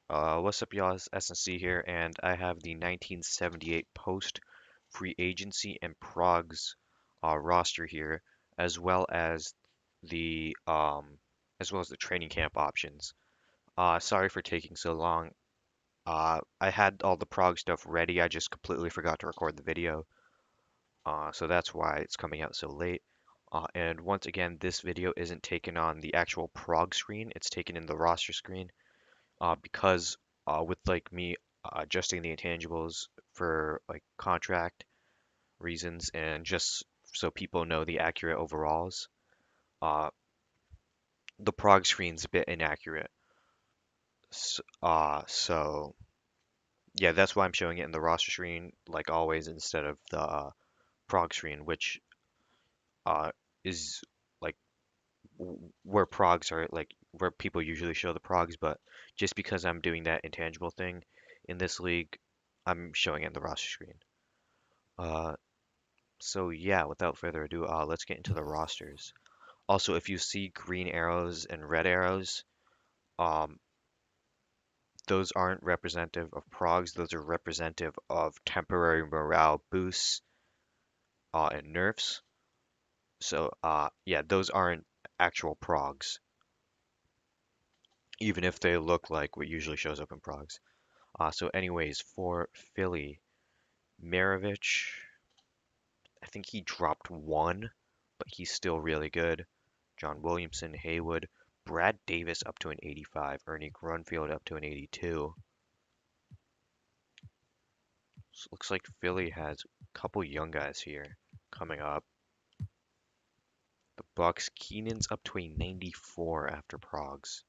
What's up, y'all? It's SNC here, and I have the 1978 post free agency and progs roster here, as well as the um, the training camp options. Sorry for taking so long. I had all the prog stuff ready. I just completely forgot to record the video, so that's why it's coming out so late. And once again, this video isn't taken on the actual prog screen; it's taken in the roster screen because with like me adjusting the intangibles for like contract reasons and just so people know the accurate overalls, uh, the prog screen's a bit inaccurate. So yeah, that's why I'm showing it in the roster screen like always instead of the prog screen, which uh, is like where progs are like where people usually show the progs, but just because I'm doing that intangible thing in this league, I'm showing it in the roster screen. Uh, so yeah, without further ado, let's get into the rosters. Also, if you see green arrows and red arrows, um, those aren't representative of progs. Those are representative of temporary morale boosts and nerfs. So yeah, those aren't actual progs, even if they look like what usually shows up in progs. So anyways, for Philly, Maravich, I think he dropped one, but he's still really good. John Williamson, Haywood, Brad Davis up to an 85, Ernie Grunfield up to an 82. So looks like Philly has a couple young guys here coming up. The Bucks, Keenan's up to a 94 after Progs.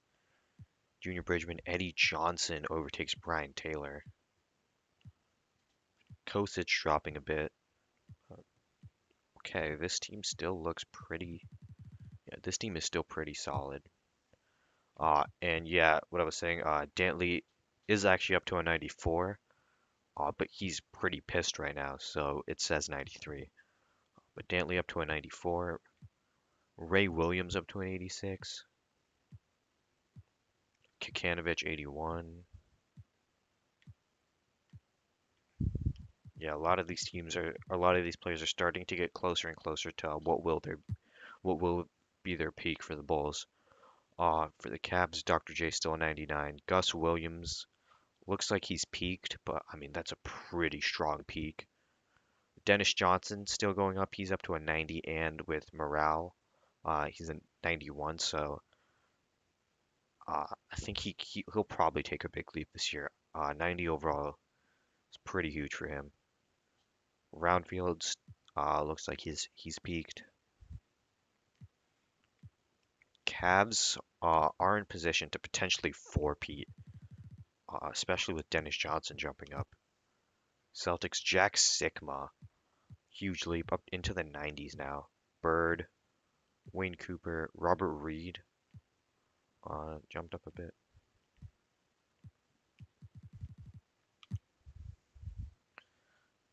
Junior Bridgman, Eddie Johnson overtakes Brian Taylor. Kosic dropping a bit. Okay, this team still looks pretty. Yeah, this team is still pretty solid. And yeah, what I was saying, Dantley is actually up to a 94, but he's pretty pissed right now, so it says 93. But Dantley up to a 94, Ray Williams up to an 86, Kikanovich 81. Yeah, a lot of these players are starting to get closer and closer to what will be their peak for the Bulls. For the Cavs, Dr. J still a 99. Gus Williams looks like he's peaked, but I mean that's a pretty strong peak. Dennis Johnson still going up. He's up to a 90, and with morale, he's a 91. So I think he'll probably take a big leap this year. 90 overall is pretty huge for him. Roundfields looks like he's peaked. Cavs are in position to potentially four-peat, especially with Dennis Johnson jumping up. Celtics Jack Sikma, huge leap up into the 90s now. Bird, Wayne Cooper, Robert Reed jumped up a bit.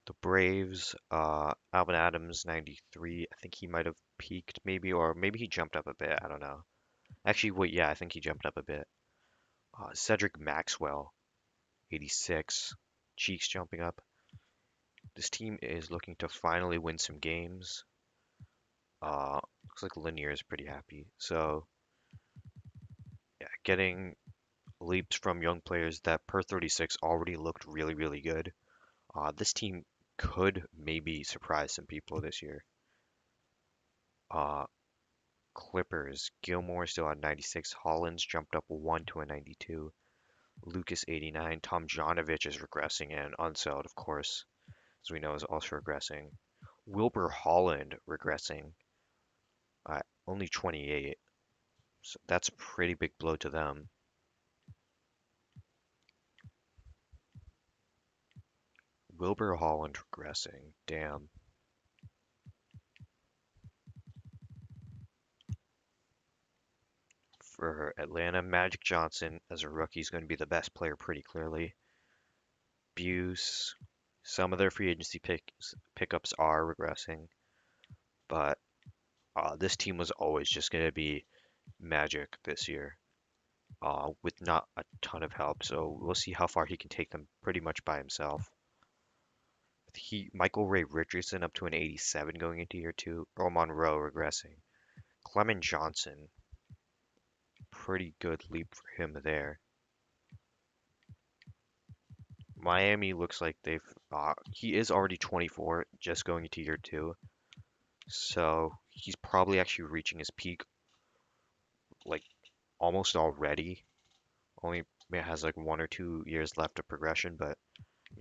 The Braves, Alvin Adams, 93. I think he might have peaked maybe, or maybe he jumped up a bit. I don't know. Actually, wait, yeah, I think he jumped up a bit. Cedric Maxwell, 86. Cheeks jumping up. This team is looking to finally win some games. Looks like Lanier is pretty happy. So, yeah, getting leaps from young players that per 36 already looked really, really good. This team could maybe surprise some people this year. Uh, Clippers, Gilmore still at 96. Hollins jumped up one to a 92. Lucas 89. Tom Janovich is regressing, and Unseld, of course, as we know, is also regressing. Wilbur Holland regressing at only 28. So that's a pretty big blow to them. Wilbur Holland regressing. Damn. For Atlanta, Magic Johnson as a rookie is going to be the best player pretty clearly. Buse, some of their free agency pickups are regressing, but this team was always just going to be magic this year. with not a ton of help. So we'll see how far he can take them pretty much by himself. Michael Ray Richardson up to an 87 going into year two. Earl Monroe regressing. Clement Johnson, pretty good leap for him there. Miami looks like he is already 24, just going into year two. So he's probably actually reaching his peak like almost already. Only has like 1 or 2 years left of progression, but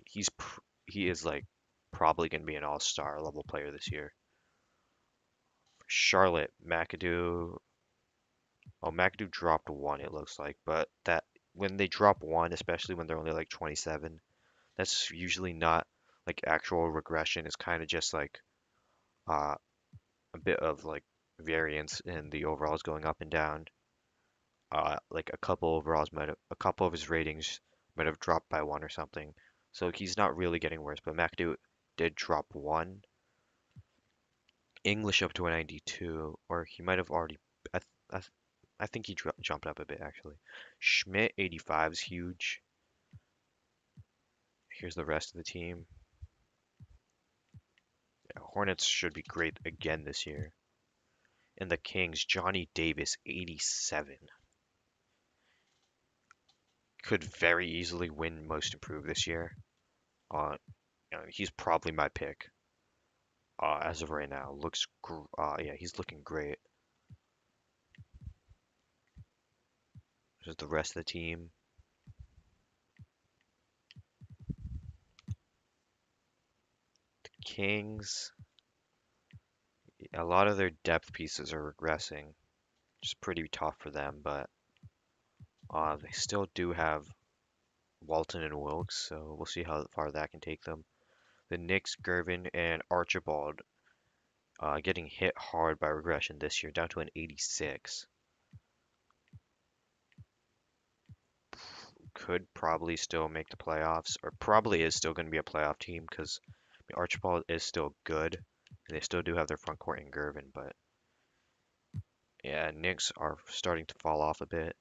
he is like probably going to be an all-star level player this year. Charlotte, McAdoo. Oh, McAdoo dropped one, it looks like, but that when they drop one, especially when they're only like 27, that's usually not like actual regression. It's kind of just like uh, a bit of like variance in the overalls going up and down. Like a couple of his ratings might have dropped by one or something. So he's not really getting worse, but McAdoo did drop one. English up to a 92, or he might have already. I, th- I, th- I think he jumped up a bit actually. Schmidt 85 is huge. Here's the rest of the team. Yeah, Hornets should be great again this year. And the Kings, Johnny Davis 87, could very easily win Most Improved this year. Uh, he's probably my pick as of right now. Yeah, he's looking great. There's the rest of the team. Kings, a lot of their depth pieces are regressing, which is pretty tough for them, but they still do have Walton and Wilkes, so we'll see how far that can take them. The Knicks, Gervin, and Archibald getting hit hard by regression this year, down to an 86. Could probably still make the playoffs, or probably is still going to be a playoff team because Archibald is still good. And they still do have their front court in Gervin, but yeah, Knicks are starting to fall off a bit.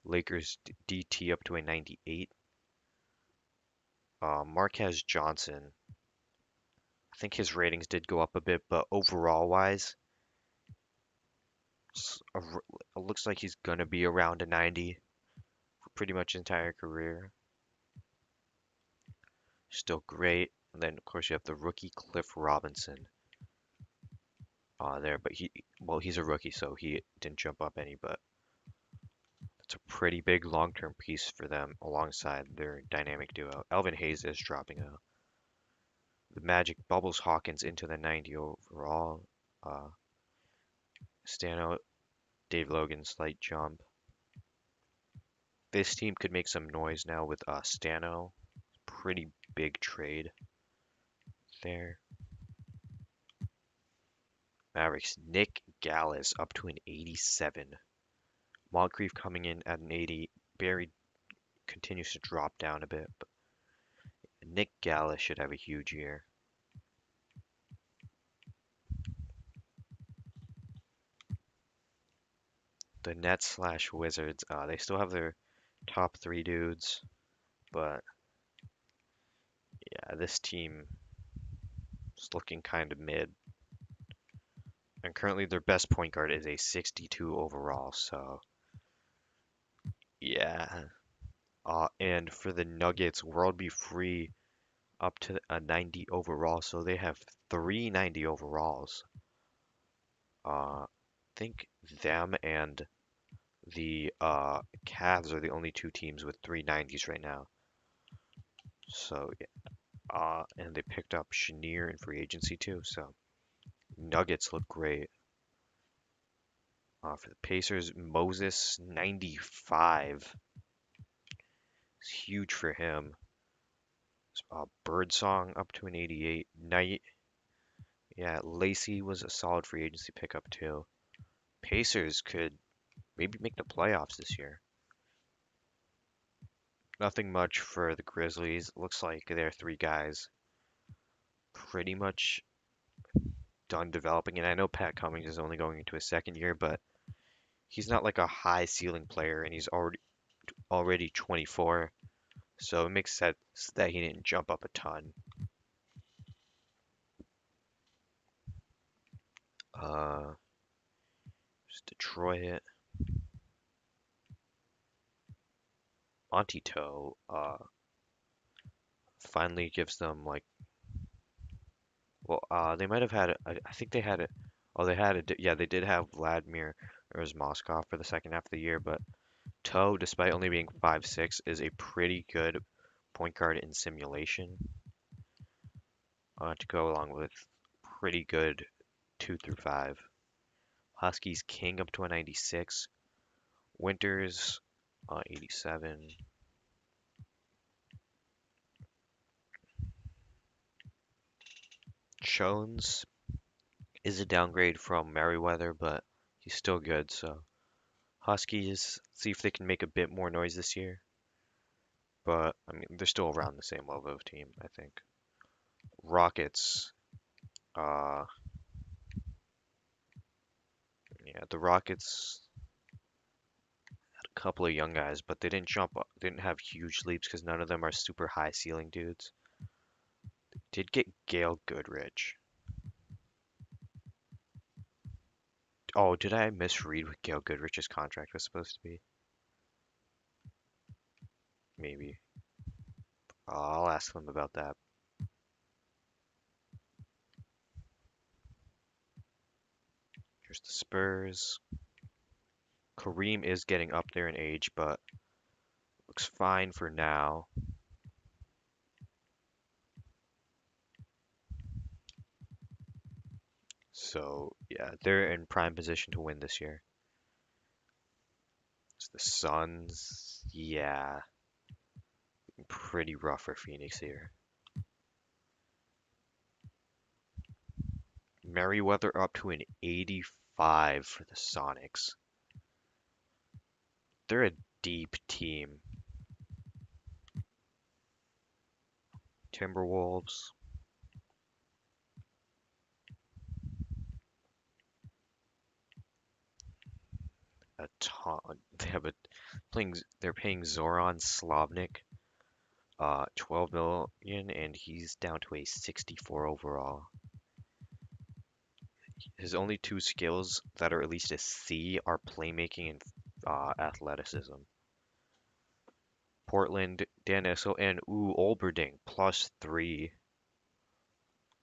Lakers DT up to a 98. Marquez Johnson, I think his ratings did go up a bit, but overall wise, it looks like he's gonna be around a 90 for pretty much his entire career. Still great. And then of course you have the rookie Cliff Robinson there, but he's a rookie, so he didn't jump up any, but it's a pretty big long-term piece for them alongside their dynamic duo. Elvin Hayes is dropping out. The Magic Bubbles Hawkins into the 90 overall. Uh, Stano, Dave Logan, slight jump. This team could make some noise now with Stano. Pretty big trade there. Mavericks, Nick Gallis up to an 87. Moncrief coming in at an 80. Barry continues to drop down a bit, but Nick Gallis should have a huge year. The Nets slash Wizards, they still have their top three dudes, but yeah, this team is looking kind of mid. And currently their best point guard is a 62 overall, so yeah. And for the Nuggets, World Be Free up to a 90 overall, so they have three 90 overalls. I think them and the Cavs are the only two teams with three 90s right now. So, yeah, and they picked up Chenier in free agency too. So Nuggets look great. For the Pacers, Moses 95. It's huge for him. Birdsong up to an 88. Night, yeah, Lacey was a solid free agency pickup too. Pacers could maybe make the playoffs this year. Nothing much for the Grizzlies. Looks like their three guys pretty much done developing. And I know Pat Cummings is only going into his second year, but he's not like a high ceiling player, and he's already 24, so it makes sense that he didn't jump up a ton. Uh, just Detroit, Antito, finally gives them like, well, they might have had, I think they had it. Oh, they had it. Yeah, they did have Vladimir Moskov for the second half of the year, but Toe, despite only being 5'6", is a pretty good point guard in simulation. To go along with pretty good 2 through 5. Huskies King up to a 96. Winters 87. Jones is a downgrade from Merriweather, but he's still good. So Huskies, see if they can make a bit more noise this year. But I mean, they're still around the same level of team, I think. Rockets, uh, yeah, the Rockets had a couple of young guys, but they didn't jump up, didn't have huge leaps because none of them are super high ceiling dudes. Did get Gail Goodrich. Oh, did I misread what Gail Goodrich's contract was supposed to be? Maybe. I'll ask them about that. Here's the Spurs. Kareem is getting up there in age, but looks fine for now. So, yeah, they're in prime position to win this year. It's the Suns. Yeah, pretty rough for Phoenix here. Merriweather up to an 85 for the Sonics. They're a deep team. Timberwolves. A ton. They have a playing. They're paying Zoran Slavnik 12 million, and he's down to a 64 overall. His only two skills that are at least a C are playmaking and athleticism. Portland, Dan Issel, and Olberding +3.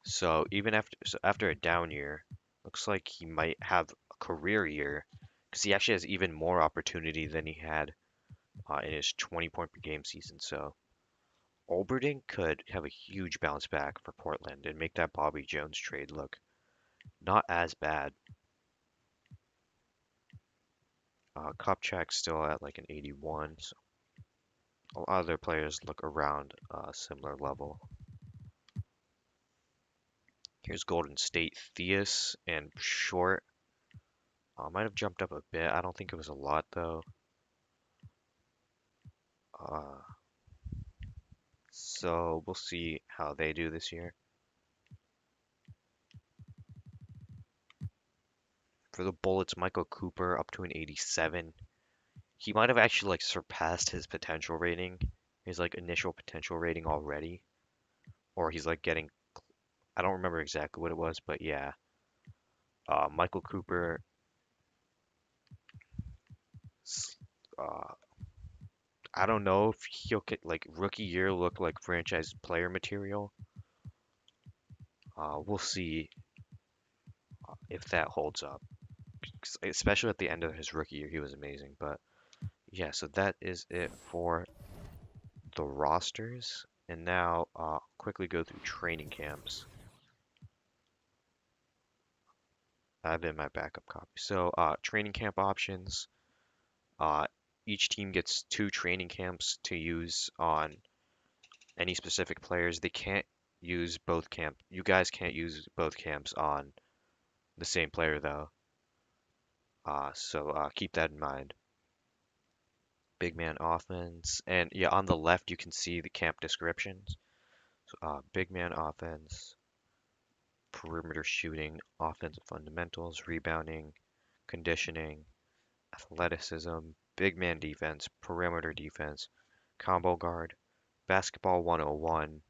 So even after a down year, looks like he might have a career year because he actually has even more opportunity than he had in his 20 point per game season. So Olberding could have a huge bounce back for Portland and make that Bobby Jones trade look not as bad. Kupchak's still at like an 81, so a lot of their players look around a similar level. Here's Golden State, Theus and Short. Might have jumped up a bit. I don't think it was a lot though. Uh, so we'll see how they do this year. For the Bullets, Michael Cooper up to an 87. He might have actually like surpassed his potential rating, his like initial potential rating already, or he's like getting. I don't remember exactly what it was, but yeah, Michael Cooper. Uh, I don't know if he'll get like rookie year look like franchise player material. We'll see if that holds up, especially at the end of his rookie year, he was amazing. But yeah, so that is it for the rosters. And now quickly go through training camps. I have in my backup copy. So training camp options. Uh, each team gets 2 training camps to use on any specific players. They can't use both camp. You guys can't use both camps on the same player though. So keep that in mind. Big man offense, and yeah, on the left you can see the camp descriptions. So, big man offense, perimeter shooting, offensive fundamentals, rebounding, conditioning, athleticism, big man defense, perimeter defense, combo guard, basketball 101,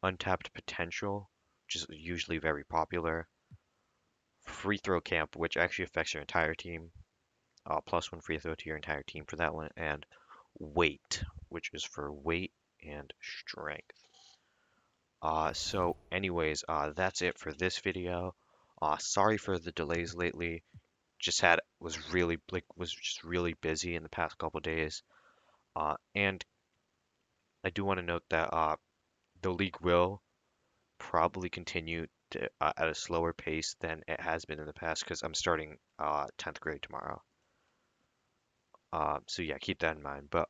untapped potential, which is usually very popular, free throw camp, which actually affects your entire team, +1 free throw to your entire team for that one, and weight, which is for weight and strength. So anyways, that's it for this video. Sorry for the delays lately. Was just really busy in the past couple days. And I do want to note that the league will probably continue at a slower pace than it has been in the past because I'm starting 10th grade tomorrow. So yeah, keep that in mind. But